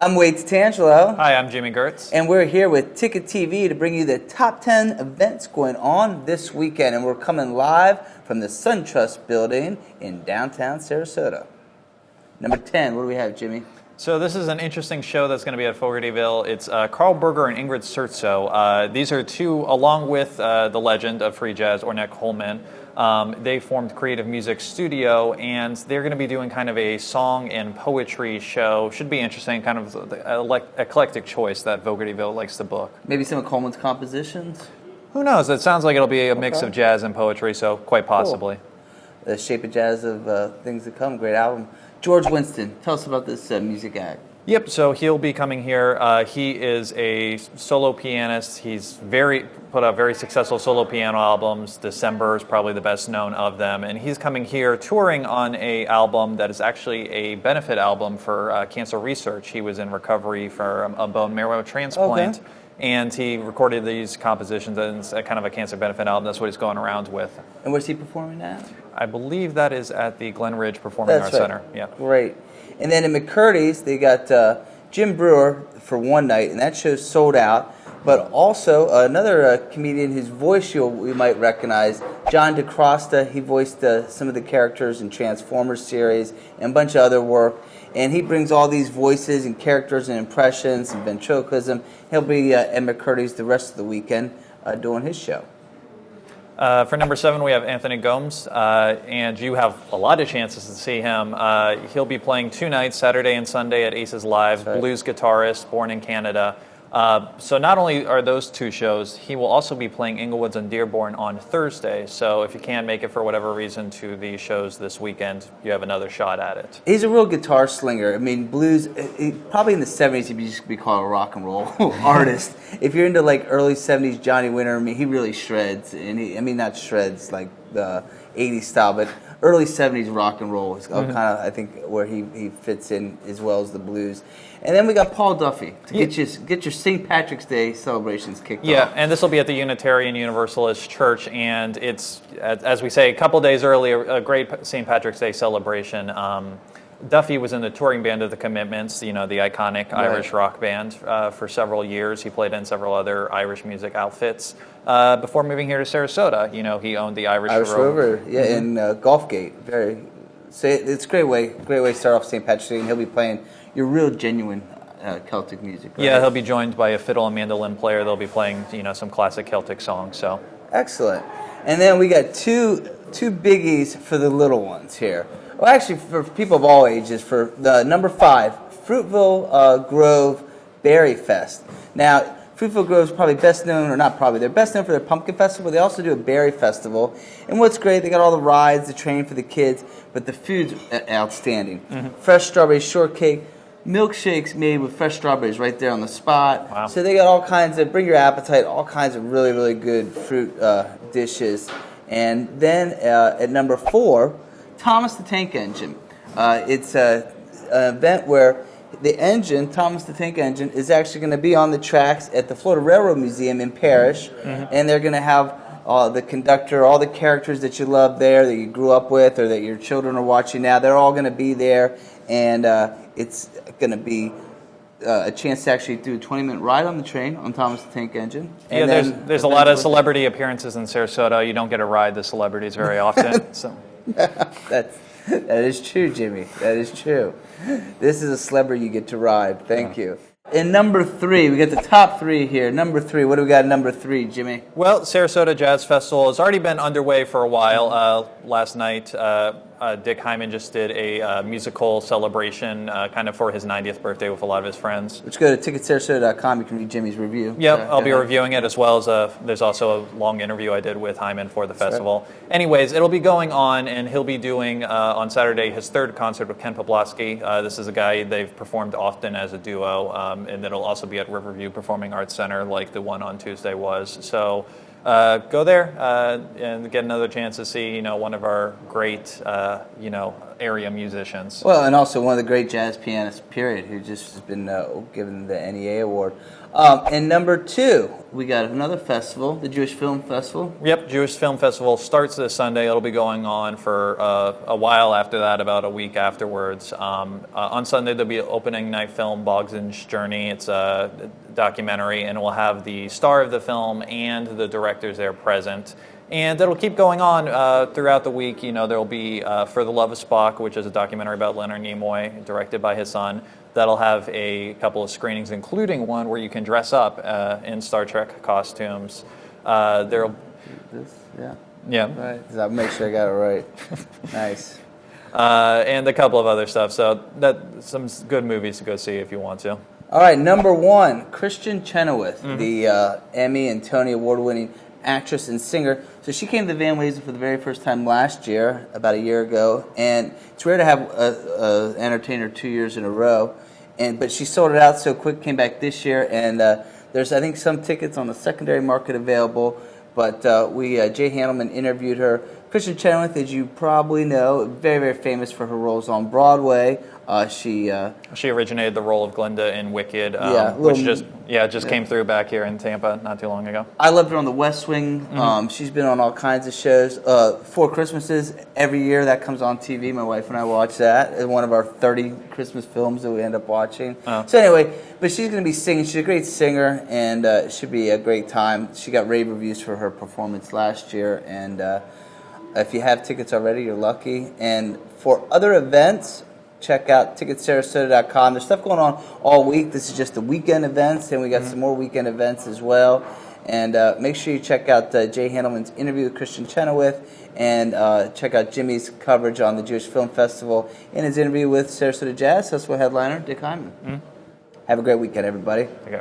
I'm Wade Tangelo. Hi, I'm Jimmy Gertz. And we're here with TicketTV to bring you the top 10 events going on this weekend. And we're coming live from the SunTrust building in downtown Sarasota. Number 10, what do we have, Jimmy? So this is an interesting show that's going to be at Fogartyville. It's Carl Berger and Ingrid Surtso. These are two, along with the legend of free jazz, Ornette Coleman. They formed Creative Music Studio, and they're going to be doing kind of a song and poetry show. Should be interesting, kind of eclectic choice that Fogartyville likes to book. Maybe some of Coleman's compositions? Who knows? It sounds like it'll be a mix of jazz and poetry, so quite possibly. Cool. The Shape of Jazz of Things to Come, great album. George Winston, tell us about this music act. Yep, so he'll be coming here. He is a solo pianist. He's put out very successful solo piano albums. December is probably the best known of them. And he's coming here touring on an album that is actually a benefit album for cancer research. He was in recovery for a bone marrow transplant. Okay. And he recorded these compositions, and it's kind of a cancer benefit album. That's what he's going around with. And where's he performing at? I believe that is at the Glen Ridge Performing Arts Center. Yeah. Great. And then in McCurdy's, they got Jim Brewer for one night, and that show's sold out. But also another comedian whose voice we might recognize, John DeCrosta. He voiced some of the characters in Transformers series and a bunch of other work. And he brings all these voices and characters and impressions and ventriloquism. He'll be at McCurdy's the rest of the weekend doing his show. For number 7, we have Anthony Gomes, and you have a lot of chances to see him. He'll be playing 2 nights, Saturday and Sunday at Aces Live, right. Blues guitarist, born in Canada. So not only are those 2 shows, he will also be playing Inglewoods and Dearborn on Thursday. So if you can't make it for whatever reason to the shows this weekend, you have another shot at it. He's a real guitar slinger. I mean, blues, probably in the 70s, he'd just be called a rock and roll artist. If you're into like early 70s Johnny Winter, I mean, he really shreds. And not shreds like the 80s style, but early 70s rock and roll is kind of, I think, where he fits in as well as the blues. And then we got Paul Duffy to get your St. Patrick's Day celebrations kicked off. Yeah, and this will be at the Unitarian Universalist Church, and it's, as we say, a couple days earlier, a great St. Patrick's Day celebration. Duffy was in the touring band of the Commitments, the iconic Irish rock band, for several years. He played in several other Irish music outfits before moving here to Sarasota. He owned the Irish Rover, in Gulfgate. It's a great way to start off St. Patrick's Day, and he'll be playing your real genuine Celtic music. Right? Yeah, he'll be joined by a fiddle and mandolin player. They'll be playing some classic Celtic songs. So excellent. And then we got two biggies for the little ones here. Well, actually, for people of all ages, for the number 5, Fruitville Grove Berry Fest. Now, Fruitville Grove is probably best known, or not probably, they're best known for their pumpkin festival. They also do a berry festival. And what's great, they got all the rides, the training for the kids, but the food's outstanding. Mm-hmm. Fresh strawberry shortcake, milkshakes made with fresh strawberries right there on the spot. Wow. So they got all kinds of, bring your appetite, all kinds of really, really good fruit dishes. And then at number 4, Thomas the Tank Engine. It's an event where the engine, Thomas the Tank Engine, is actually going to be on the tracks at the Florida Railroad Museum in Parrish, and they're going to have the conductor, all the characters that you love there, that you grew up with, or that your children are watching now. They're all going to be there, and it's going to be a chance to actually do a 20-minute ride on the train on Thomas the Tank Engine. And there's a lot of celebrity appearances in Sarasota. You don't get to ride the celebrities very often. So. That is true, Jimmy. That is true. This is a celebrity you get to ride. Thank you. In number 3, we get the top 3 here. Number 3, what do we got at number 3, Jimmy? Well, Sarasota Jazz Festival has already been underway for a while. Last night, Dick Hyman just did a musical celebration kind of for his 90th birthday with a lot of his friends. Let's go to TicketSarasota.com. You can read Jimmy's review. Yep, I'll be reviewing it, as well as there's also a long interview I did with Hyman for the festival. Right. Anyways, it'll be going on, and he'll be doing on Saturday his 3rd concert with Ken Poblowski. This is a guy they've performed often as a duo, and it'll also be at Riverview Performing Arts Center like the one on Tuesday was. So go there and get another chance to see one of our great area musicians. Well, and also one of the great jazz pianists, period, who just has been given the NEA award. And number 2, we got another festival, the Jewish Film Festival. Yep, Jewish Film Festival starts this Sunday. It'll be going on for a while after that, about a week afterwards. On Sunday, there'll be an opening night film, Bogdan's Journey. It's a documentary, and we'll have the star of the film and the directors there present. And it'll keep going on throughout the week. You know, there'll be For the Love of Spock, which is a documentary about Leonard Nimoy, directed by his son. That'll have a couple of screenings, including one where you can dress up in Star Trek costumes. There'll, yeah, Right. I'll make sure I got it right. Nice. And a couple of other stuff. So that's some good movies to go see if you want to. All right, number 1, Kristen Chenoweth, the Emmy and Tony Award-winning actress and singer. So she came to Van Wezen for the very first time last year, about a year ago, and it's rare to have an entertainer 2 years in a row. But she sold it out so quick, came back this year, and there's, I think, some tickets on the secondary market available. But Jay Handelman interviewed her. Kristen Chenoweth, as you probably know, very, very famous for her roles on Broadway. She originated the role of Glinda in Wicked, Yeah, which just came through back here in Tampa not too long ago. I loved her on The West Wing. She's been on all kinds of shows. Four Christmases, every year that comes on TV. My wife and I watch that. It's one of our 30 Christmas films that we end up watching. Oh. So anyway, but she's going to be singing. She's a great singer, and it should be a great time. She got rave reviews for her performance last year, and if you have tickets already, you're lucky. And for other events, check out TicketSarasota.com. There's stuff going on all week. This is just the weekend events, and we got some more weekend events as well. And make sure you check out Jay Handelman's interview with Kristen Chenoweth, and check out Jimmy's coverage on the Jewish Film Festival and his interview with Sarasota Jazz Festival headliner Dick Hyman. Have a great weekend, everybody. Okay.